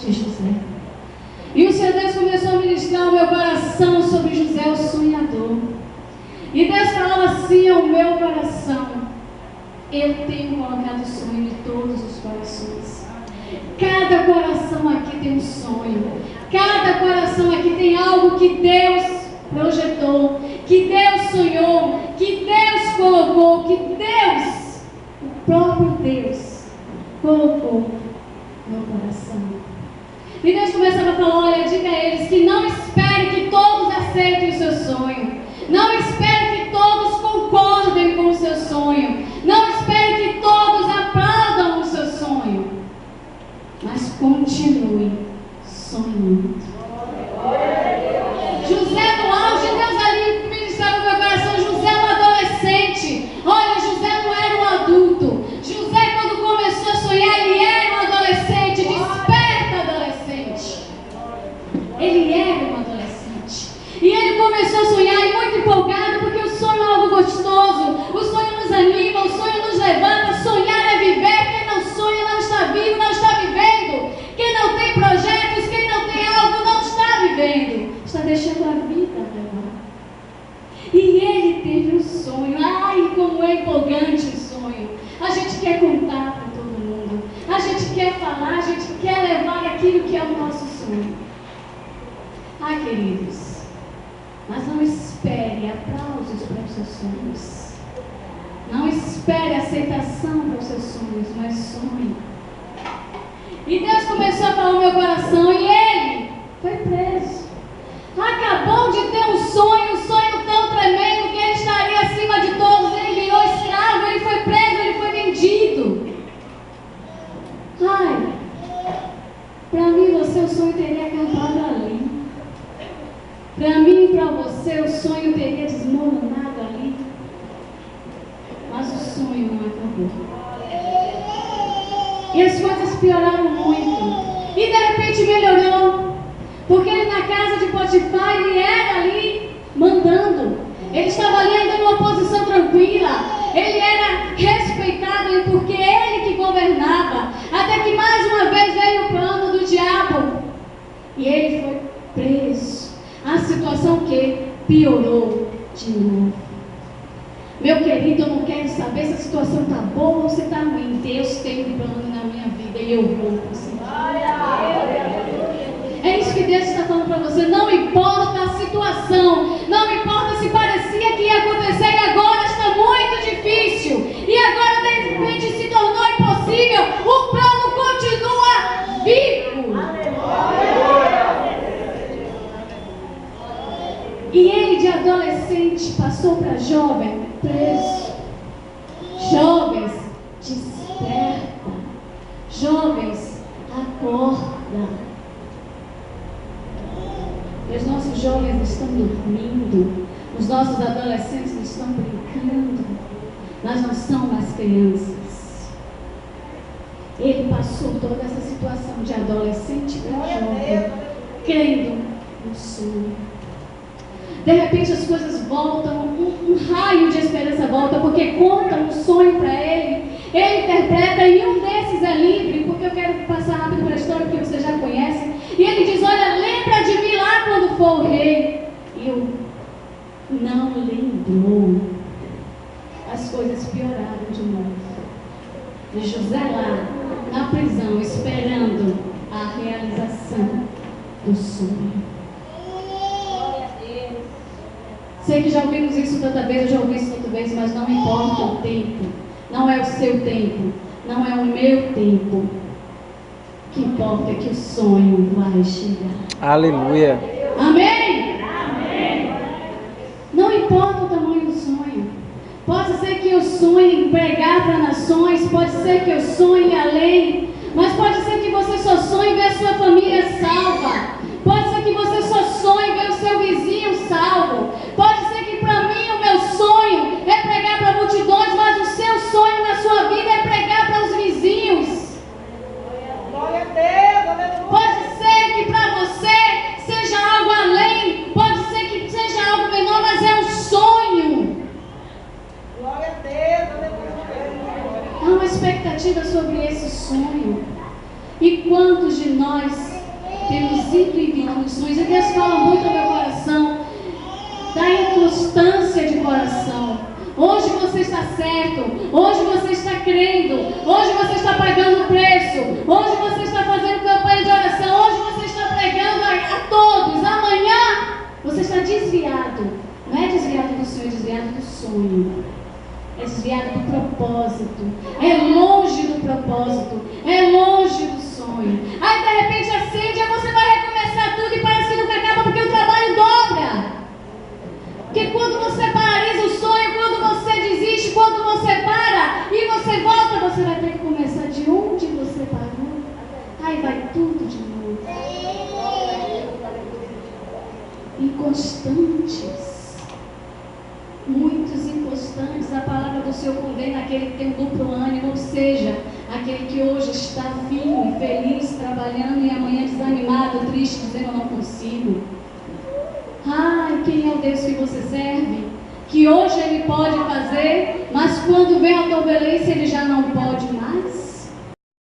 de José. E o Senhor Deus começou a ministrar o meu coração sobre José, o sonhador. E Deus falou assim ao meu coração: eu tenho colocado sonho em todos os corações. Cada coração aqui tem um sonho. Cada coração aqui tem algo que Deus projetou, que Deus sonhou, que Deus colocou, que Deus, o próprio Deus, colocou no coração. E Deus começava a falar: olha, diga a eles que não espere que todos aceitem o seu sonho. Não espere que todos concordem com o seu sonho. Não espere que todos aplaudam o seu sonho. Mas continue sonhando. José no auge, Deus ali ministrava no meu coração. José é um adolescente. Olha, José não era um adulto. José, quando começou a sonhar, ele era um adolescente. Desperta, adolescente. Ele era um adolescente. E ele começou a sonhar e muito empolgado, porque o sonho é algo gostoso. O sonho nos anima, o sonho nos levanta. Sonhar é viver. Quem não sonha não está vivo, não está vivendo. Quem não tem projetos, quem não tem algo, não está vivendo. Está deixando a vida levar. E ele teve um sonho. Ai, como é empolgante o sonho. A gente quer contar para todo mundo. A gente quer falar, a gente quer levar aquilo que é o nosso sonho. Ai, queridos, mas não espere aplausos para os seus sonhos. Não espere aceitação para os seus sonhos, mas sonhe. E Deus começou a falar no meu coração, e ele foi preso. Acabou de ter um sonho tão tremendo que ele estaria acima de todos. Ele virou escravo, ele foi preso, ele foi vendido. Ai, para mim você o sonho teria acabado ali. Para mim e para você o sonho teria desmoronado ali. Mas o sonho não acabou. E as coisas pioraram muito. E de repente melhorou. Porque ele na casa de Potifar, ele era ali mandando. Ele estava ali ainda numa posição tranquila. Ele era respeitado porque ele que governava. Até que mais uma vez veio o plano do diabo. E ele foi preso. A situação que piorou de novo. Meu querido, eu não quero saber se a situação está boa ou se está ruim. Deus tem um plano na minha vida e eu vou conseguir. É isso que Deus está falando para você. Não importa a situação, não importa se parecia que ia acontecer e agora está muito difícil, e agora de repente se tornou impossível, o plano continua vivo. E ele de adolescente passou para jovem, preso. Jovens, desperta. Jovens, acorda. Os nossos jovens estão dormindo, os nossos adolescentes estão brincando, nós não somos mais crianças. Ele passou toda essa situação de adolescente para jovem, crendo no sonho. De repente as coisas voltam, um raio de esperança volta, porque contam um sonho para ele, ele interpreta e um desses é livre, porque eu quero passar rápido para a história, porque você já conhece. E ele diz: olha, lembra de mim lá quando for o rei. E eu não lembrou. As coisas pioraram de novo. E José lá, na prisão, esperando a realização do sonho. Sei que já ouvimos isso tanta vez, eu já ouvi isso tanta vez, mas não importa o tempo. Não é o seu tempo, não é o meu tempo. O que importa é que o sonho vai chegar. Aleluia. Amém? Amém. Não importa o tamanho do sonho. Pode ser que eu sonhe em pregar para nações, pode ser que eu sonhe além, mas pode ser que você só sonhe ver a sua família salva. Pode ser que você só sonhe ver o seu vizinho salvo. Pode ser que para mim o meu sonho é pregar para multidões, mas o seu sonho na sua vida é pregar para os vizinhos. Glória a Deus, aleluia. Pode ser que para você seja algo além, pode ser que seja algo menor, mas é um sonho. Glória a Deus, aleluia. Há uma expectativa sobre esse sonho. E quantos de nós temos ido e vindo nos sonhos. E Deus fala muito ao meu coração da inconstância de coração. Hoje você está certo, hoje você está crendo, hoje você está pagando o preço, hoje você está fazendo campanha de oração, hoje você está pregando a todos. Amanhã você está desviado. Não é desviado do Senhor, é desviado do sonho. É desviado do propósito. É longe do propósito. É longe do sonho. Aí de repente acende e você vai recomeçar tudo e parece que nunca acaba porque o trabalho dobra. Porque quando você paralisa o sonho, quando você desiste, quando você para e você volta, você vai ter que começar de onde você parou. Aí vai tudo de novo. Inconstantes. Muitos inconstantes. A palavra do Senhor condena aquele que tem um duplo ânimo, ou seja, aquele que hoje está firme, feliz, trabalhando e amanhã desanimado, triste, dizendo eu não consigo. Ai, quem é o Deus que você serve? Que hoje Ele pode fazer, mas quando vem a turbulência Ele já não pode mais?